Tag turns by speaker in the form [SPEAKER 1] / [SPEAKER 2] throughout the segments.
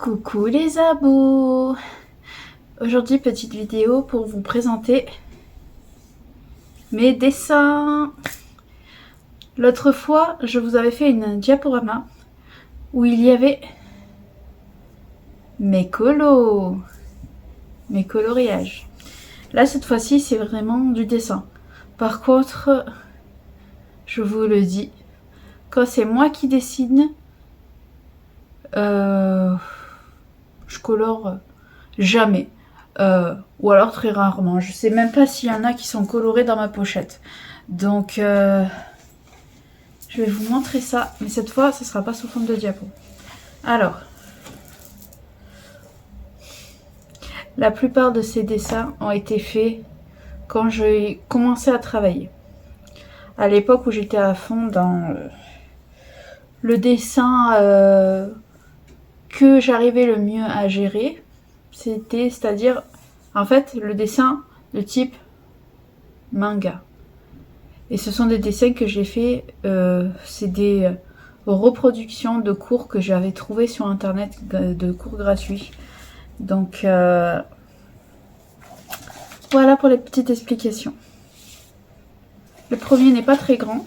[SPEAKER 1] Coucou les abos! Aujourd'hui, petite vidéo pour vous présenter mes dessins. L'autre fois, je vous avais fait une diaporama où il y avait mes colos, mes coloriages. Là, cette fois-ci, c'est vraiment du dessin. Par contre, je vous le dis, quand c'est moi qui dessine, je colore jamais. Ou alors très rarement. Je sais même pas s'il y en a qui sont colorés dans ma pochette. Donc, je vais vous montrer ça. Mais cette fois, ce sera pas sous forme de diapo. Alors, la plupart de ces dessins ont été faits quand j'ai commencé à travailler. À l'époque où j'étais à fond dans le dessin que j'arrivais le mieux à gérer, c'est-à-dire, en fait, le dessin de type manga. Et ce sont des dessins que j'ai fait, c'est des reproductions de cours que j'avais trouvés sur internet, de cours gratuits. Donc voilà pour les petites explications. Le premier n'est pas très grand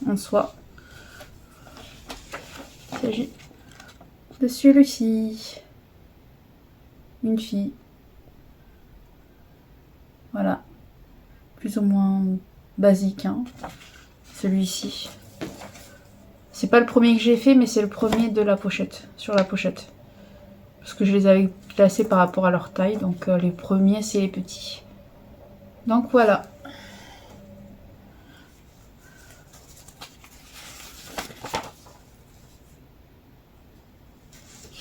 [SPEAKER 1] en soi. Il s'agit de celui-ci. Une fille. Voilà. Plus ou moins basique, hein, celui-ci. C'est pas le premier que j'ai fait, mais c'est le premier de la pochette, sur la pochette. Parce que je les avais classés par rapport à leur taille, donc les premiers, c'est les petits. Donc voilà.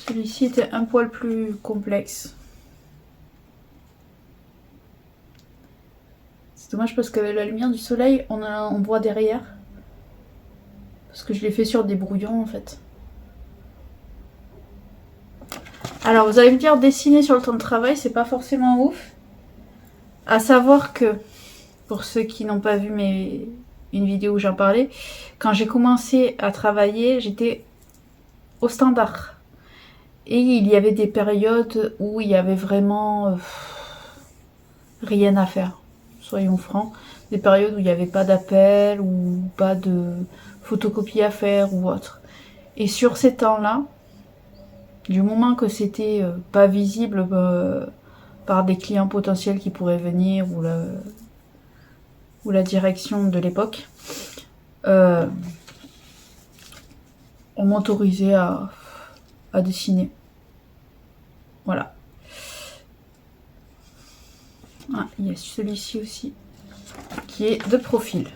[SPEAKER 1] Celui-ci était un poil plus complexe. C'est dommage parce qu'avec la lumière du soleil, on voit derrière. Parce que je l'ai fait sur des brouillons en fait. Alors vous allez me dire, dessiner sur le temps de travail, c'est pas forcément ouf. À savoir que, pour ceux qui n'ont pas vu une vidéo où j'en parlais, quand j'ai commencé à travailler, j'étais au standard. Et il y avait des périodes où il y avait vraiment rien à faire, soyons francs. Des périodes où il n'y avait pas d'appel ou pas de photocopie à faire ou autre. Et sur ces temps-là, du moment que c'était pas visible par des clients potentiels qui pourraient venir ou la direction de l'époque, on m'autorisait à dessiner. Voilà. Ah, il y a celui-ci aussi qui est de profil.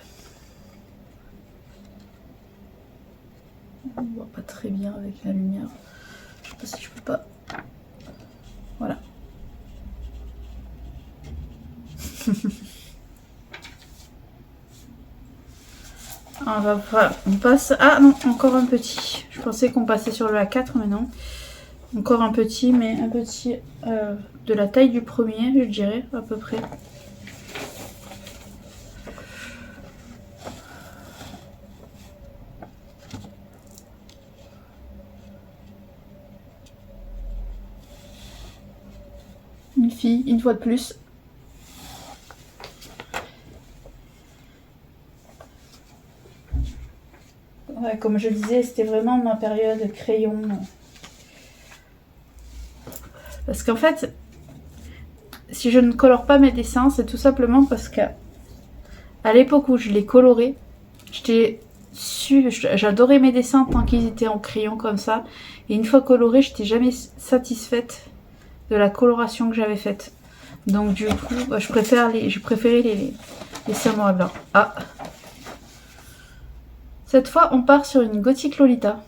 [SPEAKER 1] On voit pas très bien avec la lumière. Je sais pas si je peux pas. Voilà. On passe. Ah non, encore un petit. Je pensais qu'on passait sur le A4, mais non. Encore un petit, mais un petit de la taille du premier, je dirais, à peu près. Une fille, une fois de plus. Ouais, comme je disais, c'était vraiment ma période crayon. Parce qu'en fait, si je ne colore pas mes dessins, c'est tout simplement parce que à l'époque où je les colorais, j'adorais mes dessins tant qu'ils étaient en crayon comme ça. Et une fois colorés, j'étais jamais satisfaite de la coloration que j'avais faite. Donc du coup, je préférais les laisser en noir et blanc. Ah. Cette fois, on part sur une Gothic Lolita.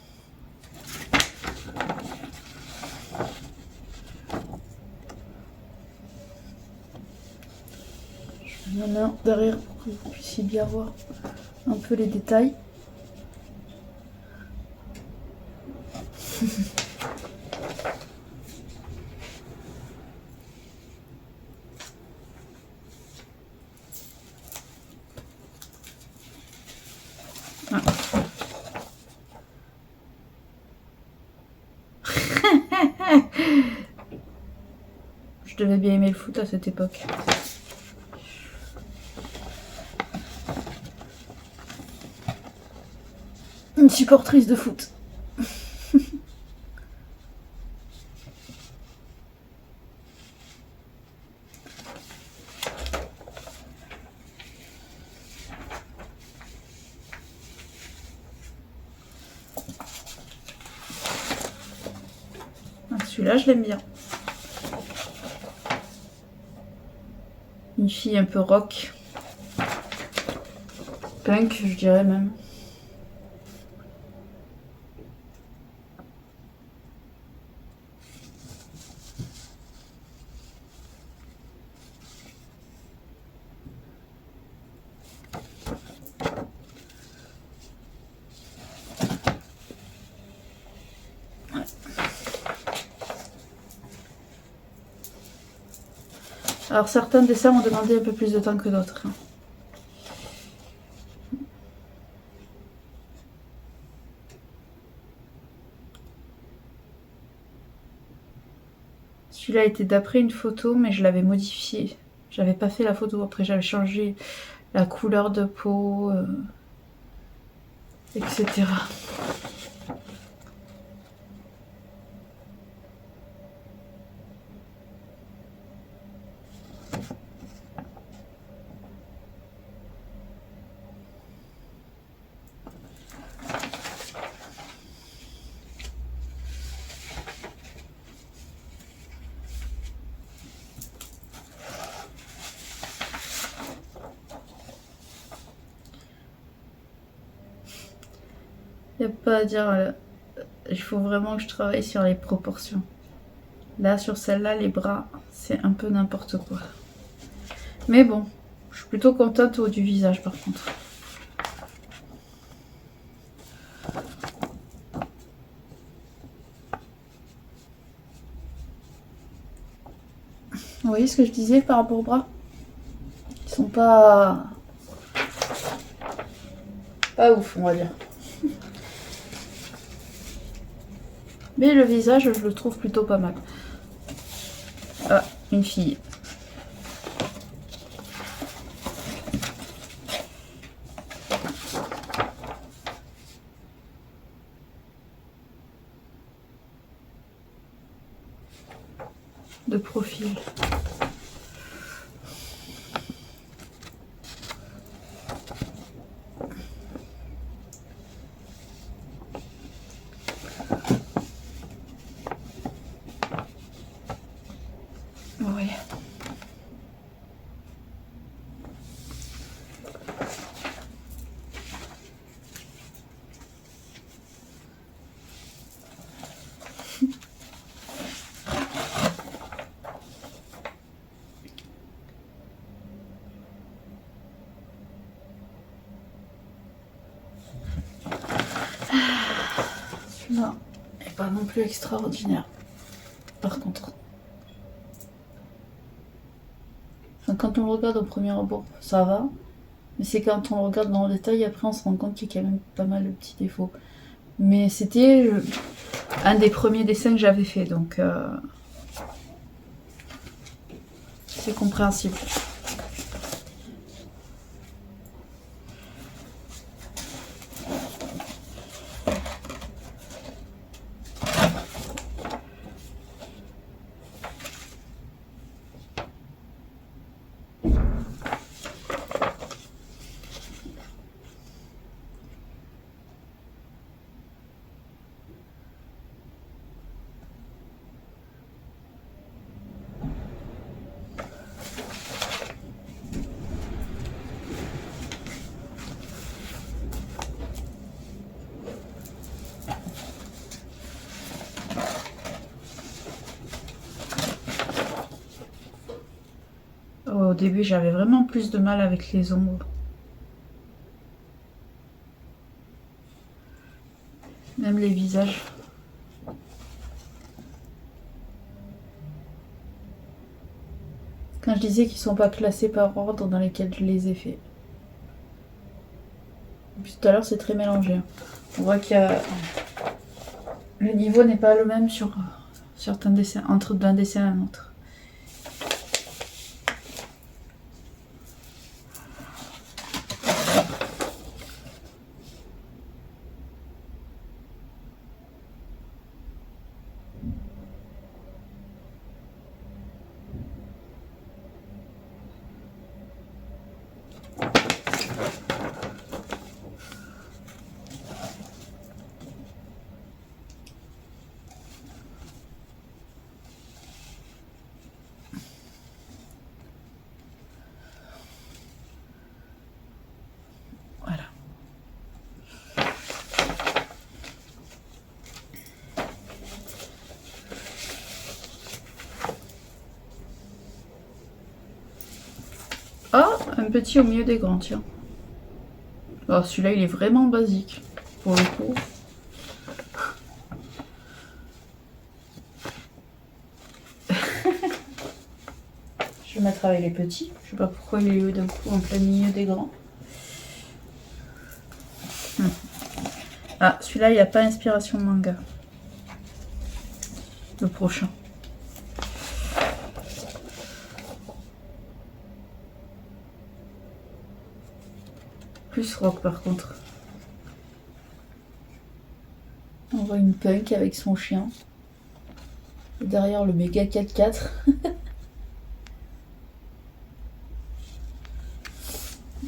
[SPEAKER 1] Je mets ma main derrière pour que vous puissiez bien voir un peu les détails. Ah. a bien aimé le foot à cette époque. Une supportrice de foot. Celui-là, je l'aime bien. Une fille un peu rock. Punk, je dirais même. Alors certains dessins ont demandé un peu plus de temps que d'autres. Celui-là était d'après une photo, mais je l'avais modifié. J'avais pas fait la photo, après j'avais changé la couleur de peau, etc. Il n'y a pas à dire, il faut vraiment que je travaille sur les proportions. Là, sur celle-là, les bras, c'est un peu n'importe quoi. Mais bon, je suis plutôt contente du visage par contre. Vous voyez ce que je disais par rapport aux bras? Ils sont pas ouf, on va dire. Mais le visage, je le trouve plutôt pas mal. Ah, une fille. De profil. Oui. Celui-là n'est pas non plus extraordinaire. Par contre. Enfin, quand on le regarde au premier abord, ça va. Mais c'est quand on le regarde dans le détail, après on se rend compte qu'il y a quand même pas mal de petits défauts. Mais c'était un des premiers dessins que j'avais fait, donc c'est compréhensible. Au début, j'avais vraiment plus de mal avec les ombres. Même les visages. Quand je disais qu'ils sont pas classés par ordre dans lesquels je les ai faits. Puis tout à l'heure, c'est très mélangé. On voit qu'il y a... Le niveau n'est pas le même sur certains dessins, entre d'un dessin et un autre. Voilà. Ah, un petit au milieu des grands, tiens. Oh, celui-là, il est vraiment basique, pour le coup. Je vais mettre avec les petits. Je sais pas pourquoi il est d'un coup en plein milieu des grands. Ah, celui-là, il n'y a pas inspiration manga. Le prochain. Plus rock par contre. On voit une punk avec son chien. Et derrière le méga 4x4.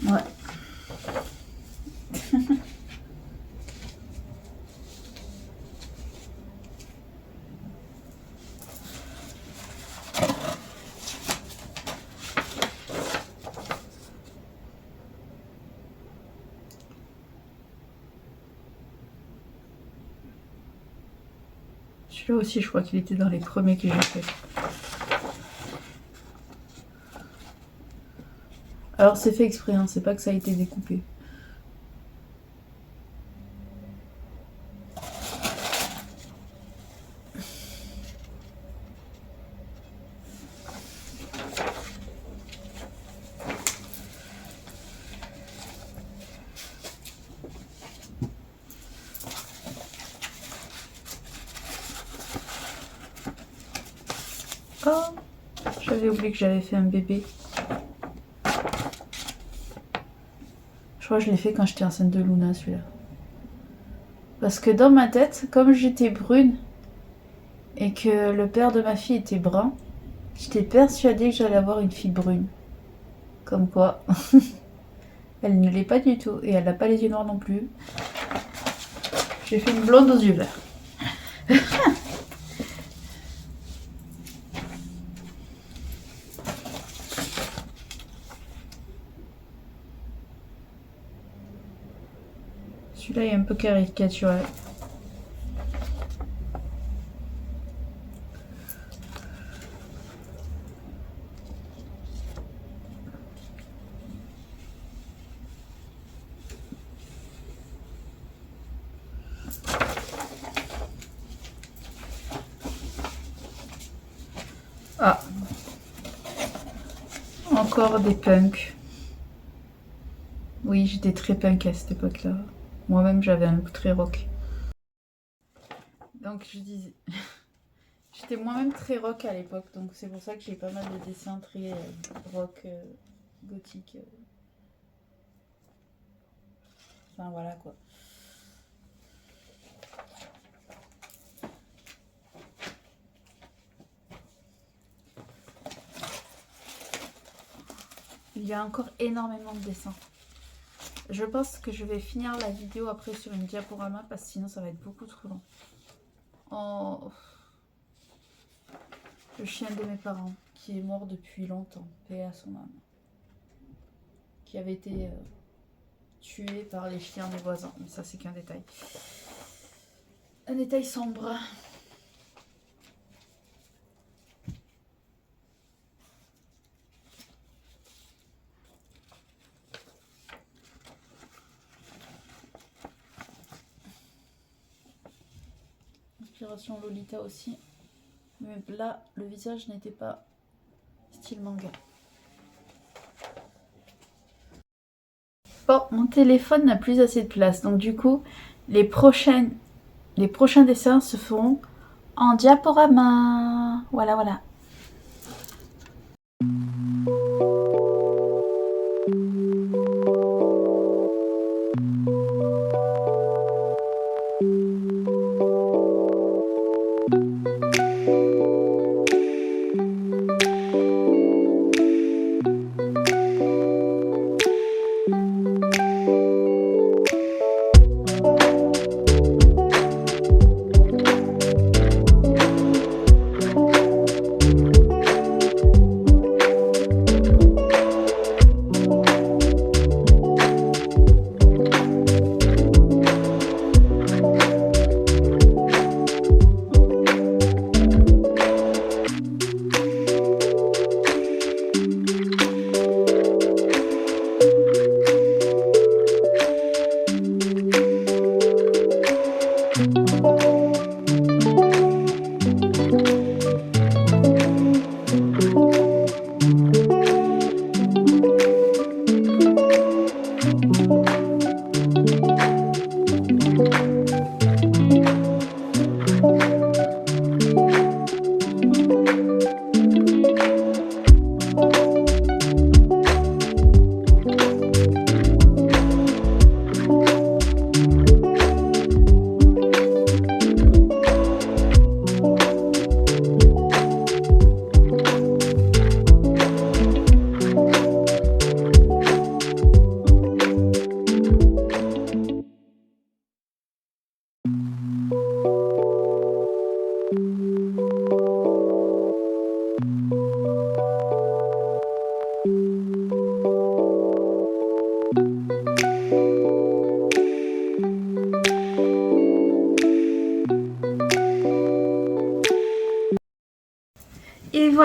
[SPEAKER 1] Ouais. Celui-là aussi, je crois qu'il était dans les premiers que j'ai fait. Alors c'est fait exprès, hein, c'est pas que ça a été découpé. Oh, j'avais oublié que j'avais fait un bébé. Je crois que je l'ai fait quand j'étais enceinte de Luna, celui-là. Parce que dans ma tête, comme j'étais brune et que le père de ma fille était brun, j'étais persuadée que j'allais avoir une fille brune. Comme quoi, elle ne l'est pas du tout et elle n'a pas les yeux noirs non plus. J'ai fait une blonde aux yeux verts. Celui-là est un peu caricatural. Ah, encore des punks. Oui, j'étais très punk à cette époque-là. Moi-même, j'avais un look très rock. Donc, je disais... J'étais moi-même très rock à l'époque, donc c'est pour ça que j'ai pas mal de dessins très rock, gothique. Enfin, voilà, quoi. Il y a encore énormément de dessins. Je pense que je vais finir la vidéo après sur une diaporama parce que sinon ça va être beaucoup trop long. Oh, le chien de mes parents qui est mort depuis longtemps, paix à son âme. Qui avait été tué par les chiens des voisins. Mais ça c'est qu'un détail. Un détail sombre. Inspiration Lolita aussi. Mais là, le visage n'était pas style manga. Bon, mon téléphone n'a plus assez de place. Donc du coup, les prochains dessins se feront en diaporama. Voilà, voilà.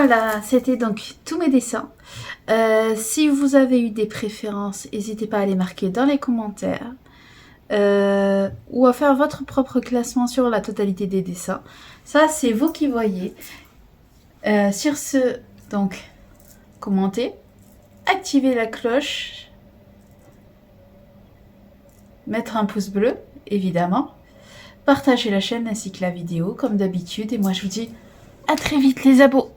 [SPEAKER 1] Voilà, c'était donc tous mes dessins. Si vous avez eu des préférences, n'hésitez pas à les marquer dans les commentaires. Ou à faire votre propre classement sur la totalité des dessins. Ça, c'est vous qui voyez. Sur ce, donc, commentez, activez la cloche, mettre un pouce bleu, évidemment, partagez la chaîne ainsi que la vidéo, comme d'habitude. Et moi, je vous dis à très vite les abos.